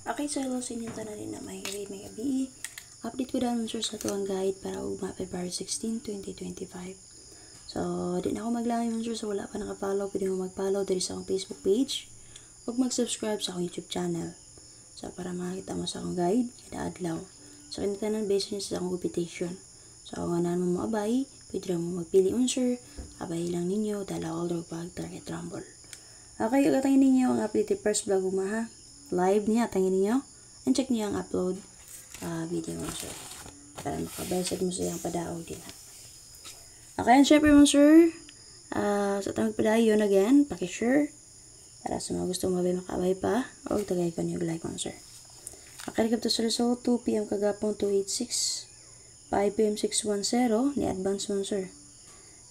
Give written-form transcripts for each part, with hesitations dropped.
Okay, so hello sa inyong tanan na may gabi. Update ko dahil sir sa tuwang guide para ugma February 16, 2025. So, di na ako maglangan sir sa wala pa nakapollow. Pwede mo mag-follow dito sa akong Facebook page o mag-subscribe sa akong YouTube channel. So, para makakita mo sa akong guide, kada adlaw. So, kanya tanan based niya sa akong computation. So, kung anan mo abay, pwede mo magpili sir. Abay lang ninyo, dala all the pag target rumble. Okay, katangin ninyo ang update first vlog umaha. Live niya, tangin ninyo. And check niyo ang upload video mo sir. Para makabayasad mo sa iyang padaog din ha. Okay, and syempre mo sir. Sa tamang padayon again, paki-share. Para sa mga gusto mabay makabay pa. O tagay ko niyo like mo sir. Okay, recap to sa result. 2 p.m. kagapong 286. 5 p.m. 610. Ni advance mo sir.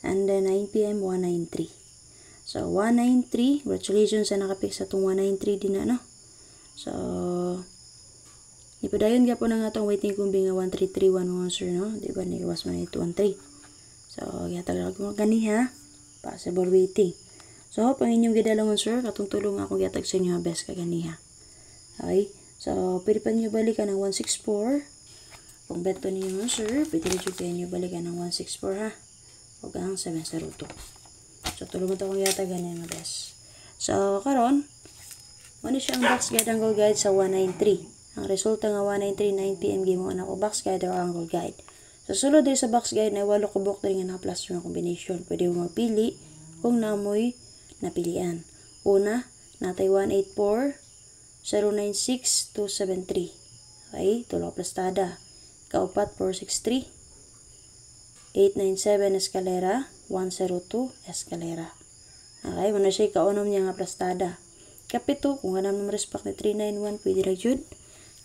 And then 9 p.m. 193. So, 193. Congratulations sa nakapik sa itong 193 din na, no? So, ipadayon nga po na nga itong waiting kumbing nga 1331 mga sir, no? Diba, naiwas man ito 13. So, yatalag mo gani ha. Possible waiting. So, hope ang inyong gidalong sir, katong tulong ako yatag sa inyo best kagani ha. Okay? So, pwede pa niyo balikan ng 164. Kung bet pa niyo sir, pwede rin kayo niyo balikan ng 164 ha. Huwag ang 702. So, tulong mo ito kung yata ganyan mga best. So, karon ano siya ang box guide angle guide sa 193. Ang resulta nga 193 9 PM game mo ako box guide o angle guide. So, sulod din sa box guide na 8 kubok din nga na-plus ng combination. Pwede mo magpili kung namoy napilian. Una, natay 184, 096, 273. Okay, tulo plastada. Kaupat, 463. 897 escalera, 102 escalera. Okay, muna siya kaunom niya nga plastada. Kapito, kung ganam naman respect ni 391, pwede ra jud.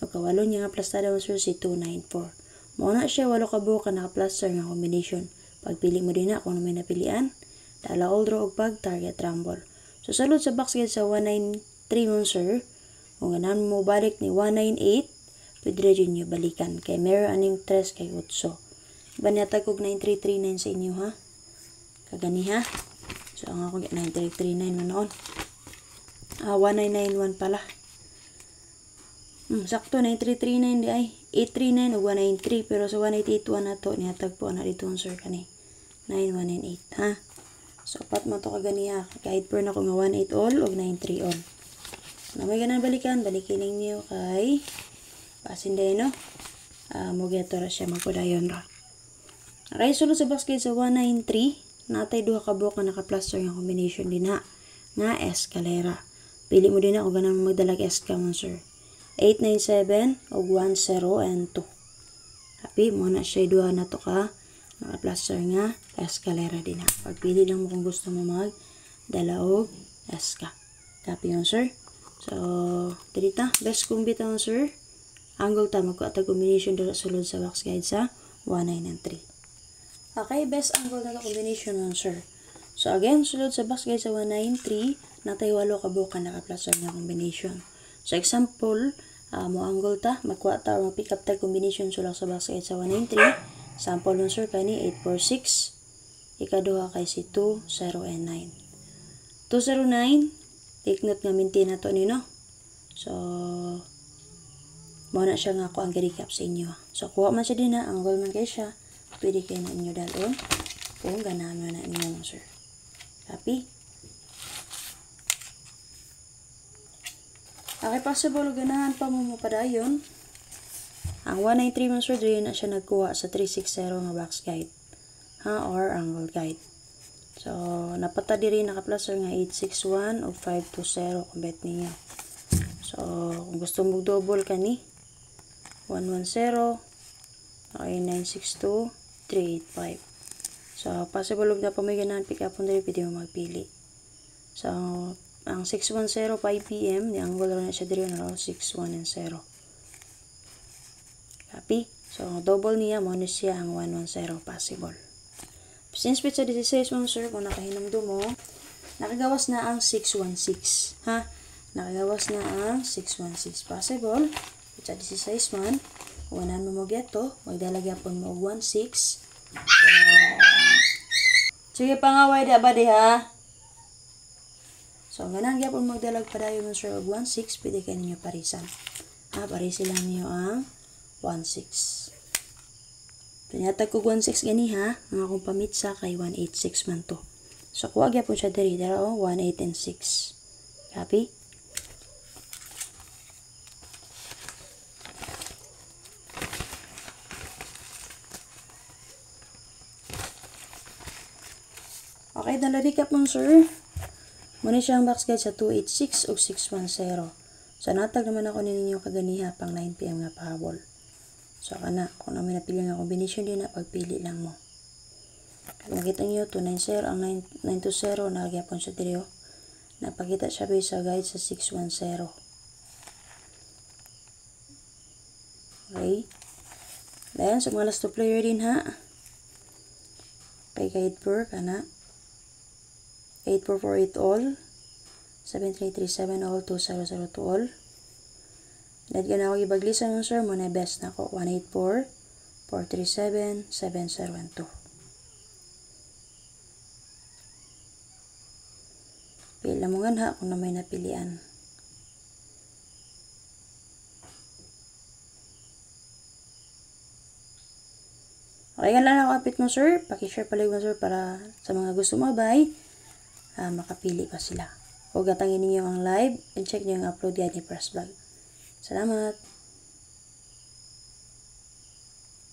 Pagkawalo niya nga plastada mo sir si 294. Muna siya, walo ka buka naka-plaster nga combination. Pagpili mo din na kung ano may napilian, dala all draw og pag target rumble. So, salud sa box guide sa 193 mo sir, kung ganam mo balik ni 198, pwede ra jud niyo balikan. Kay meron aning 3 kay 8. Banyatag kog 9339 sa inyo ha. Kagani ha. So, ang ako 9339 man noon. 1991 pala. Sakto 9339 di ay 839 o 193 pero sa 1881 na to nihatag po na dito sir kani 9198 ha. So pat mo to kagani ha. Kahit per na ko nga 18 all o 93 all. Na may ganan balikan ninyo kay pasinday no. Mo geto ra siya magpudayon ra. Okay, sulod sa box guide sa 193 natay duha ka buok nga naka-plaster nga combination din ha nga escalera. Pili mo din na kung ganang magdalag eska mo sir. 897 o 10 and 2. Happy mo na siya duha na to ka naka-plaster nga escalera din ha. Pagpili lang mo kung gusto mo magdalaog eska. Copy yun sir. So, dirita best kong bitaw sir. Angle ta magkuatag combination dito sulod sa box guide sa 19 and 3. Okay, best angle na combination nun, sir. So, again, sulod sa box guide sa 193, natay 8 ka buka naka-plaster na combination. So, example, mo angle ta, magkuha ta o mag-pick up ta combination sulod sa box guide sa 193. Sample nun, sir, kani 846. Ikaduha kay si 20 and 9. 209, take note nga maintain na to ni, no? So, muna siya nga ako ang recap sa inyo. So, kuha man siya din na, angle man kayo siya. Pwede kayo na inyo dalon kung ganahan na inyo sir. Copy? Okay, possible ganahan pa mo mapadayon. Ang 193 mo sir, doon na siya nagkuha sa 360 nga box guide. Ha? Or angle guide. So, napata diri naka-plaster nga 861 o 520 kung bet niya. So, kung gusto mo double ka ni 110 okay, 962 385. So, possible na pamiganahan pick up on diri pwede mo magpili. So, ang 610 5 PM ni angle na siya diri na 61 and 0. Copy? So, double niya mo na siya ang 110 possible. Since pizza 16 mo sir, kung nakahinumdo mo, nakagawas na ang 616. Ha? Nakagawas na ang 616. Possible. Pizza 16 man. Kung anan mo geto, magdalagapon mo og 16. Sige pangaway da ba diha? So, ganang gyapon magdalag padayon mo sir og 16, pwede kayo ninyo parisan. Pare sila niyo ang 1.6. Pinyatag ko 1.6 gani ha. Ang akong pamitsa kay 1.86 man to. So, kuha gyapon siya diri. Dara 1.8 and 6. Copy? Okay, na-recap mo sir. Muna siyang box guide sa 286 o 610. So, natag naman ako ninyo kaganiha pang 9 PM nga pahabol. So, kana, kung namin napili nga combination din na, pagpili lang mo. Kung makita nyo, 290, ang 920, nagyapon siya diri. Napakita siya sa guide sa 610. Okay. Dayan, sa mga last two player din ha. Kay guide per, kana. 8448 all. 7337 all. 2002 all. Dahil ka na ako ibaglisan ng sir, muna best na ako. 184 437 7012. Pila mo nga kung na may napilian. Okay nga lang ako kapit mo sir. Pakishare pala mo sir para sa mga gusto mabay. Makapili pa sila. Huwag gatangin ninyo ang live and check nyo yung upload guide ni Press Vlog. Salamat!